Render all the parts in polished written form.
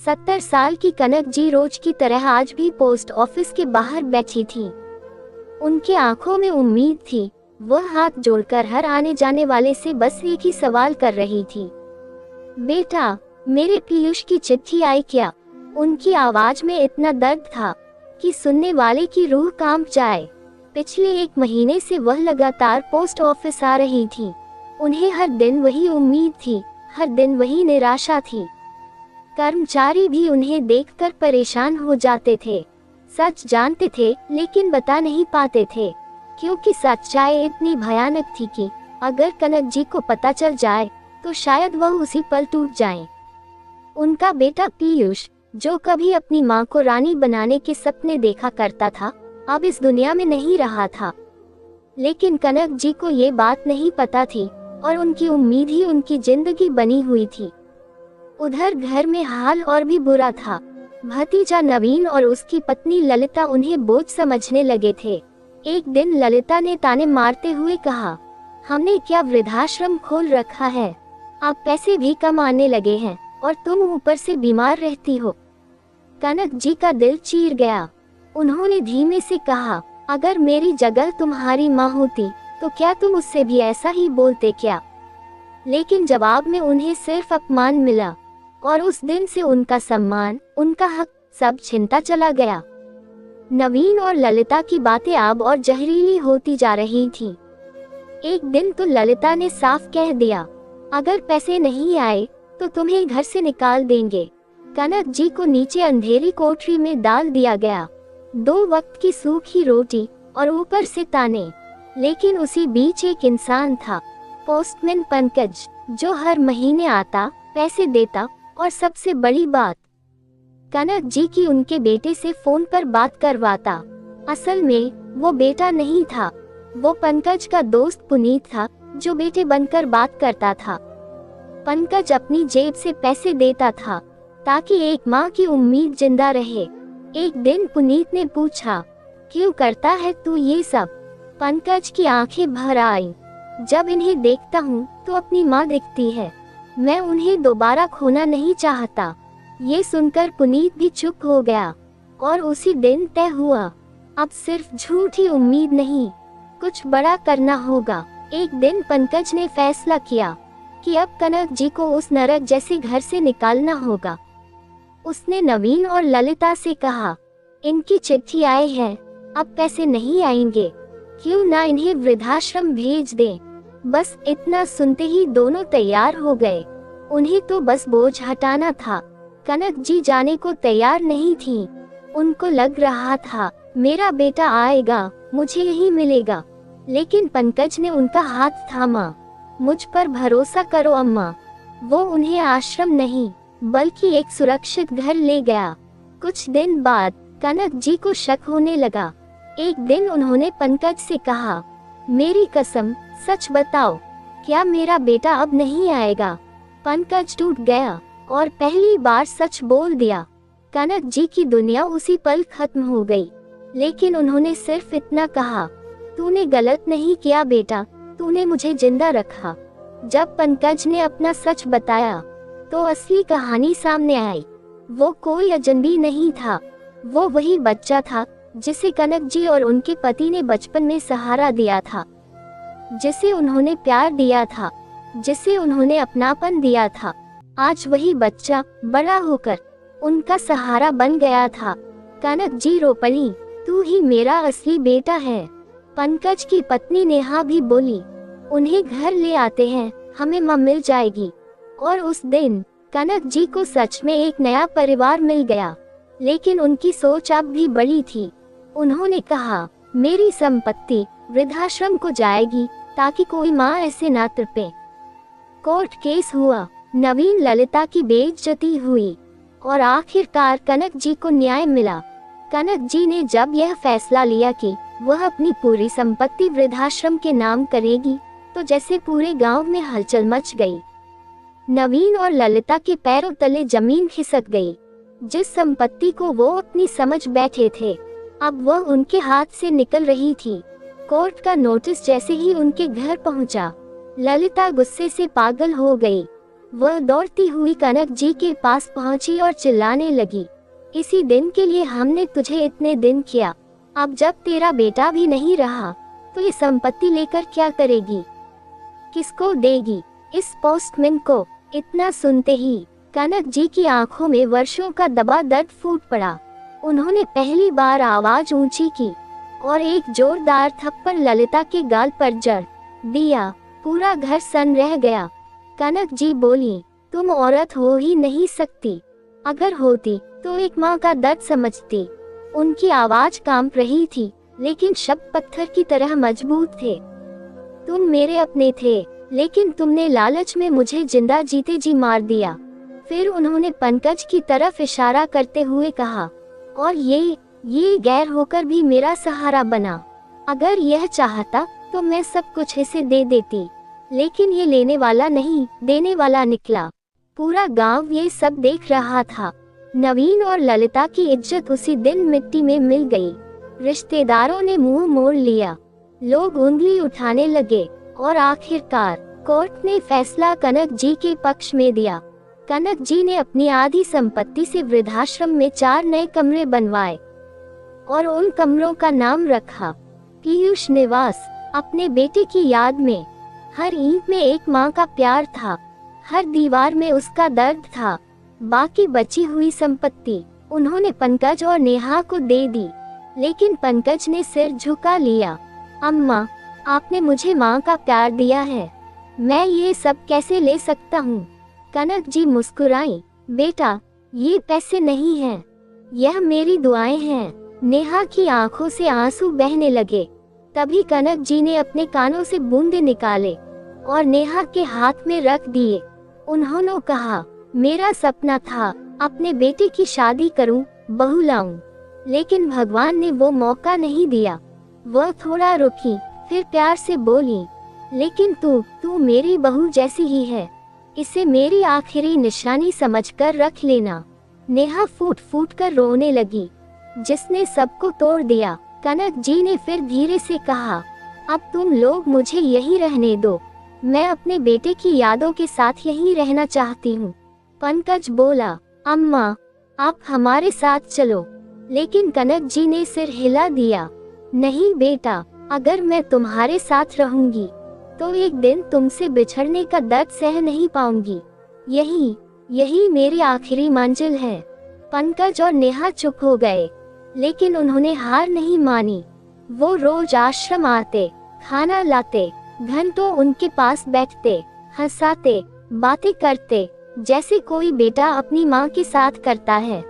70 साल की कनक जी रोज की तरह आज भी पोस्ट ऑफिस के बाहर बैठी थी। उनकी आंखों में उम्मीद थी। वह हाथ जोड़कर हर आने जाने वाले से बस एक ही सवाल कर रही थी, बेटा, मेरे पीयूष की चिट्ठी आई क्या? उनकी आवाज में इतना दर्द था कि सुनने वाले की रूह कांप जाए। पिछले 1 महीने से वह लगातार पोस्ट ऑफिस आ रही थी। उन्हें हर दिन वही उम्मीद थी, हर दिन वही निराशा थी। कर्मचारी भी उन्हें देखकर परेशान हो जाते थे। सच जानते थे लेकिन बता नहीं पाते थे, क्योंकि सच्चाई इतनी भयानक थी कि अगर कनक जी को पता चल जाए तो शायद वह उसी पल टूट जाएं। उनका बेटा पीयूष, जो कभी अपनी मां को रानी बनाने के सपने देखा करता था, अब इस दुनिया में नहीं रहा था। लेकिन कनक जी को ये बात नहीं पता थी और उनकी उम्मीद ही उनकी जिंदगी बनी हुई थी। उधर घर में हाल और भी बुरा था। भतीजा नवीन और उसकी पत्नी ललिता उन्हें बोझ समझने लगे थे। एक दिन ललिता ने ताने मारते हुए कहा, हमने क्या वृद्धाश्रम खोल रखा है? अब पैसे भी कम आने लगे हैं और तुम ऊपर से बीमार रहती हो। कनक जी का दिल चीर गया। उन्होंने धीमे से कहा, अगर मेरी जगह तुम्हारी माँ होती तो क्या तुम उससे भी ऐसा ही बोलते क्या? लेकिन जवाब में उन्हें सिर्फ अपमान मिला और उस दिन से उनका सम्मान, उनका हक सब छिनता चला गया। नवीन और ललिता की बातें अब और जहरीली होती जा रही थीं। एक दिन तो ललिता ने साफ कह दिया, अगर पैसे नहीं आए तो तुम्हें घर से निकाल देंगे। कनक जी को नीचे अंधेरी कोठरी में डाल दिया गया। 2 वक्त की सूखी रोटी और ऊपर से ताने। लेकिन उसी बीच एक इंसान था, पोस्टमैन पंकज, जो हर महीने आता, पैसे देता और सबसे बड़ी बात, कनक जी की उनके बेटे से फोन पर बात करवाता। असल में वो बेटा नहीं था, वो पंकज का दोस्त पुनीत था, जो बेटे बनकर बात करता था। पंकज अपनी जेब से पैसे देता था ताकि एक माँ की उम्मीद जिंदा रहे। एक दिन पुनीत ने पूछा, क्यों करता है तू ये सब? पंकज की आंखें भर आईं। जब इन्हें देखता हूँ तो अपनी माँ दिखती है। मैं उन्हें दोबारा खोना नहीं चाहता। ये सुनकर पुनीत भी चुप हो गया और उसी दिन तय हुआ, अब सिर्फ झूठी उम्मीद नहीं, कुछ बड़ा करना होगा। एक दिन पंकज ने फैसला किया कि अब कनक जी को उस नरक जैसे घर से निकालना होगा। उसने नवीन और ललिता से कहा, इनकी चिट्ठी आई है, अब पैसे नहीं आएंगे, क्यों ना इन्हें वृद्धाश्रम भेज दें। बस इतना सुनते ही दोनों तैयार हो गए। उन्हें तो बस बोझ हटाना था। कनक जी जाने को तैयार नहीं थीं। उनको लग रहा था, मेरा बेटा आएगा, मुझे यही मिलेगा। लेकिन पंकज ने उनका हाथ थामा, मुझ पर भरोसा करो अम्मा। वो उन्हें आश्रम नहीं बल्कि एक सुरक्षित घर ले गया। कुछ दिन बाद कनक जी को शक होने लगा। एक दिन उन्होंने पंकज से कहा, मेरी कसम, सच बताओ, क्या मेरा बेटा अब नहीं आएगा? पंकज टूट गया और पहली बार सच बोल दिया। कनक जी की दुनिया उसी पल खत्म हो गई। लेकिन उन्होंने सिर्फ इतना कहा, तूने गलत नहीं किया बेटा, तूने मुझे जिंदा रखा। जब पंकज ने अपना सच बताया तो असली कहानी सामने आई। वो कोई अजनबी नहीं था, वो वही बच्चा था जिसे कनक जी और उनके पति ने बचपन में सहारा दिया था, जिसे उन्होंने प्यार दिया था, जिसे उन्होंने अपनापन दिया था। आज वही बच्चा बड़ा होकर उनका सहारा बन गया था। कनक जी रो पड़ी, तू ही मेरा असली बेटा है। पंकज की पत्नी नेहा भी बोली, उन्हें घर ले आते हैं, हमें मां मिल जाएगी। और उस दिन कनक जी को सच में एक नया परिवार मिल गया। लेकिन उनकी सोच अब भी बड़ी थी। उन्होंने कहा, मेरी संपत्ति वृद्धाश्रम को जाएगी ताकि कोई माँ ऐसे ना तड़पे। कोर्ट केस हुआ, नवीन ललिता की बेइज्जती हुई और आखिरकार कनक जी को न्याय मिला। कनक जी ने जब यह फैसला लिया कि वह अपनी पूरी संपत्ति वृद्धाश्रम के नाम करेगी, तो जैसे पूरे गांव में हलचल मच गई। नवीन और ललिता के पैरों तले जमीन खिसक गई। जिस संपत्ति को वो अपनी समझ बैठे थे, अब वह उनके हाथ से निकल रही थी। कोर्ट का नोटिस जैसे ही उनके घर पहुंचा, ललिता गुस्से से पागल हो गई। वह दौड़ती हुई कनक जी के पास पहुंची और चिल्लाने लगी, इसी दिन के लिए हमने तुझे इतने दिन किया, अब जब तेरा बेटा भी नहीं रहा तो ये संपत्ति लेकर क्या करेगी, किसको देगी, इस पोस्टमैन को। इतना सुनते ही कनक जी की आंखों में वर्षों का दबा दर्द फूट पड़ा। उन्होंने पहली बार आवाज ऊंची की और एक जोरदार थप्पड़ ललिता के गाल पर जड़ दिया। पूरा घर सन्न रह गया। कनक जी बोली, तुम औरत हो ही नहीं सकती, अगर होती तो एक माँ का दर्द समझती। उनकी आवाज कांप रही थी लेकिन शब्द पत्थर की तरह मजबूत थे। तुम मेरे अपने थे लेकिन तुमने लालच में मुझे जिंदा जीते जी मार दिया। फिर उन्होंने पंकज की तरफ इशारा करते हुए कहा, और ये गैर होकर भी मेरा सहारा बना। अगर यह चाहता तो मैं सब कुछ इसे दे देती, लेकिन ये लेने वाला नहीं देने वाला निकला। पूरा गांव ये सब देख रहा था। नवीन और ललिता की इज्जत उसी दिन मिट्टी में मिल गई। रिश्तेदारों ने मुंह मोड़ लिया, लोग उंगली उठाने लगे और आखिरकार कोर्ट ने फैसला कनक जी के पक्ष में दिया। कनक जी ने अपनी आधी संपत्ति से वृद्धाश्रम में 4 नए कमरे बनवाए और उन कमरों का नाम रखा पीयूष निवास। अपने बेटे की याद में हर ईंट में एक माँ का प्यार था, हर दीवार में उसका दर्द था। बाकी बची हुई संपत्ति उन्होंने पंकज और नेहा को दे दी, लेकिन पंकज ने सिर झुका लिया। अम्मा, आपने मुझे माँ का प्यार दिया है, मैं ये सब कैसे ले सकता हूँ। कनक जी मुस्कुराई, बेटा ये पैसे नहीं हैं, यह मेरी दुआएं हैं। नेहा की आंखों से आंसू बहने लगे। तभी कनक जी ने अपने कानों से बूंदे निकाले और नेहा के हाथ में रख दिए। उन्होंने कहा, मेरा सपना था अपने बेटे की शादी करूं, बहू लाऊं, लेकिन भगवान ने वो मौका नहीं दिया। वह थोड़ा रुकी, फिर प्यार से बोली, लेकिन तू मेरी बहू जैसी ही है, इसे मेरी आखिरी निशानी समझकर रख लेना। नेहा फूट फूट कर रोने लगी, जिसने सबको तोड़ दिया। कनक जी ने फिर धीरे से कहा, अब तुम लोग मुझे यही रहने दो, मैं अपने बेटे की यादों के साथ यही रहना चाहती हूँ। पंकज बोला, अम्मा आप हमारे साथ चलो, लेकिन कनक जी ने सिर हिला दिया, नहीं बेटा, अगर मैं तुम्हारे साथ रहूंगी तो एक दिन तुमसे बिछड़ने का दर्द सह नहीं पाऊंगी। यही मेरी आखिरी मंजिल है। पंकज और नेहा चुप हो गए, लेकिन उन्होंने हार नहीं मानी। वो रोज आश्रम आते, खाना लाते, घंटों उनके पास बैठते, हंसाते, बातें करते, जैसे कोई बेटा अपनी माँ के साथ करता है।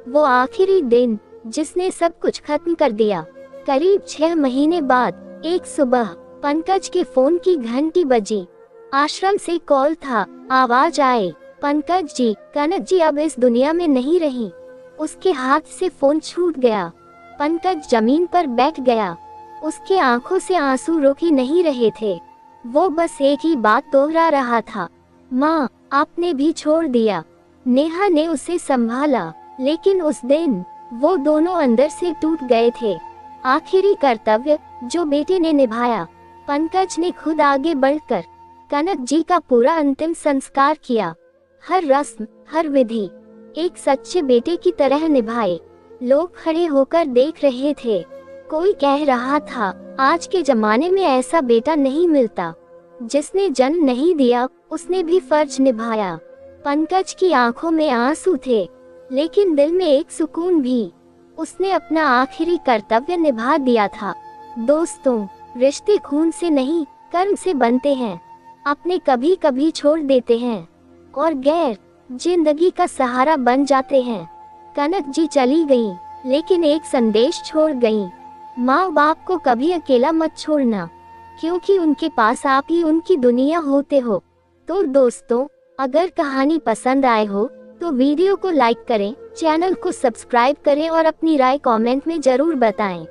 वो आखिरी दिन जिसने सब कुछ खत्म कर दिया। करीब 6 महीने बाद एक सुबह पंकज के फोन की घंटी बजी। आश्रम से कॉल था। आवाज आई, पंकज जी, कनक जी अब इस दुनिया में नहीं रही। उसके हाथ से फोन छूट गया। पंकज जमीन पर बैठ गया। उसके आंखों से आंसू रुक ही नहीं रहे थे। वो बस एक ही बात दोहरा रहा था, माँ आपने भी छोड़ दिया। नेहा ने उसे संभाला, लेकिन उस दिन वो दोनों अंदर से टूट गए थे। आखिरी कर्तव्य जो बेटे ने निभाया। पंकज ने खुद आगे बढ़कर कनक जी का पूरा अंतिम संस्कार किया। हर रस्म, हर विधि एक सच्चे बेटे की तरह निभाए। लोग खड़े होकर देख रहे थे। कोई कह रहा था, आज के जमाने में ऐसा बेटा नहीं मिलता। जिसने जन्म नहीं दिया उसने भी फर्ज निभाया। पंकज की आंखों में आंसू थे, लेकिन दिल में एक सुकून भी। उसने अपना आखिरी कर्तव्य निभा दिया था। दोस्तों, रिश्ते खून से नहीं कर्म से बनते हैं। अपने कभी कभी छोड़ देते हैं और गैर जिंदगी का सहारा बन जाते हैं। कनक जी चली गईं, लेकिन एक संदेश छोड़ गईं। माँ बाप को कभी अकेला मत छोड़ना, क्योंकि उनके पास आप ही उनकी दुनिया होते हो। तो दोस्तों, अगर कहानी पसंद आए हो तो वीडियो को लाइक करें, चैनल को सब्सक्राइब करें और अपनी राय कमेंट में जरूर बताएं।